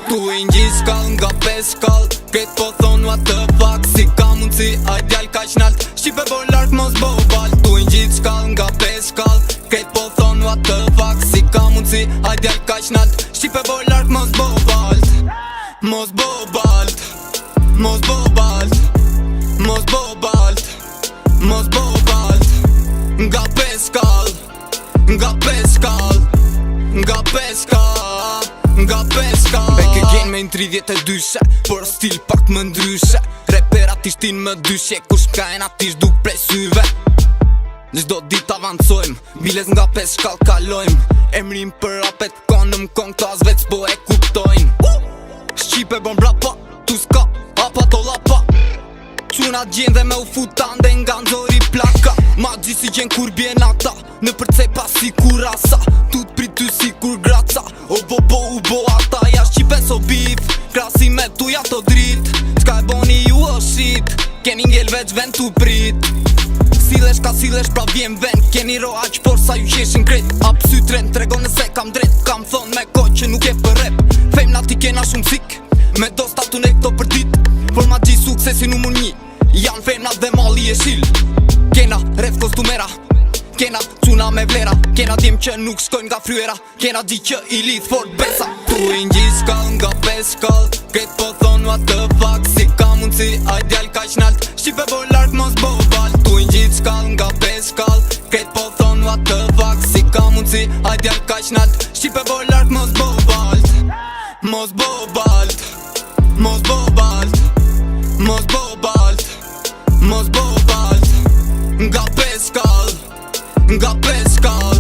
Tu i ngjit skall nga 5 skall, krejt po thon what the fuck. Si ka mundsi ai djal kaq nalt, shqipe bo larg mos bo val. Tu i ngjit skall nga 5 skall, krejt po thon what the fuck. Si ka mundsi ai djal kaq nalt, shqipe bo larg mos bo val. Mos bo balt, mos bo balt, mos bo balt, mos bo balt. Nga 5 skall, nga 5 skall, nga 5 skall, nga 5 skall. Beke gen me në 32, por stil pak më ndryshe. Reperat ishtin më dyshe, kush m'kajn atish duk prej syve. Në çdo dit avancojmë, biles nga 5 skall kalojmë. Emrin për rapet konëm kong të as vec po e kuptojnë. Shqipe bon brapa, tu s'ka, apa to lapa. Quna gjen dhe me u futan dhe nga nxori plaka. Ma gjisi gjen kur bje nata, në përcepa si kur asa. Tut pritu si kur graca, o bo bo u bo ata. Ja shqipe so bif, krasi me tu ja to drit. Qka e boni ju o shit, keni ngell veç ven tu prit. Silesh ka silesh pra vjen ven, keni ro aq por sa ju qeshin kret. Ap sy tren, tregon nëse kam dret, kam thon me ko që nuk e për rep. Femna ti kena shumë sik, me do statu ne këto për dit. Por ma gji suksesin numër 1, janë femna dhe mali e shil. Kena ref kostumera, kena quna me vlera, kena djem që nuk shkojnë nga fryera, kena gji që i lidh fort besa. Tu i ngjit skall nga 5 skall, krejt po thon what the fuck. Si ka mundsi ai djal kaq nalt, shqipe bo larg mos bo val. Tu i ngjit skall nga 5 skall, krejt po thon what the fuck. Si ka mundsi ai djal kaq nalt, shqipe bo larg mos bo val. Mos bo balt, mos bo balt, mos bo balt, mos bo balt. Nga 5 skall, nga 5 skall,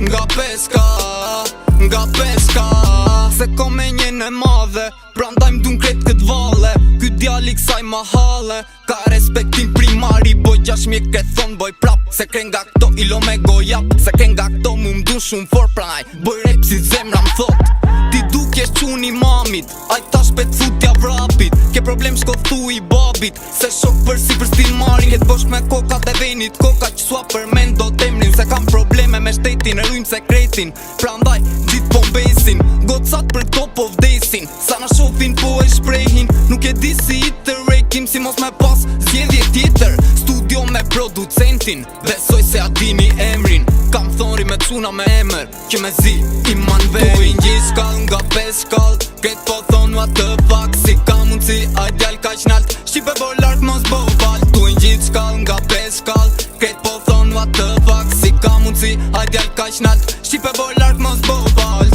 nga 5 skall, nga 5 skall. Se ko me njën e madhe, prandaj m'dun krejt kët valle. Ky djali ksaj mahale, ka respektin primari. Boj 6 mjek e thon boj prap, se kren nga këto ilo me gojap. Se kren nga këto mu m'dun shumë fort, pranaj boj rap si zemra m'thot. Ti dukesh quni mamit, aj tash pet futja vrapit. Ke problem shko thu i babit, se shok për si për stil marin. Ket bosh me kokat e venit, koka që sua për men do temrin. Se kam probleme me shtetin, e rujmë sekretin. Prandaj gjit po mbesin, gocat për top of daysin. Sa na shofin po e shprehin, nuk e di si i të rekim. Si mos me pas zjedhje tjetër, studio me producentin. Besoj se a dini emrin, kam thonri me cuna me emër, që me zi i man veri. Tu i ngjit skall nga 5 skall, krejt po thon what the fuck. Si ka mundsi ai djal kaq nalt, shqipe bo larg mos bo val. Tu i ngjit skall nga 5 skall, krejt po thon what the fuck. Si ka mundsi ai djal kaq nalt, shqipe bo larg mos bo val.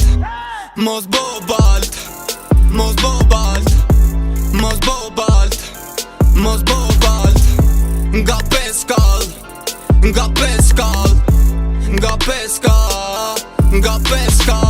Mos bo balt, mos bo balt, mos bo balt, mos bo balt. Nga 5 skall, nga 5 skall, nga 5 skall, nga 5 skall.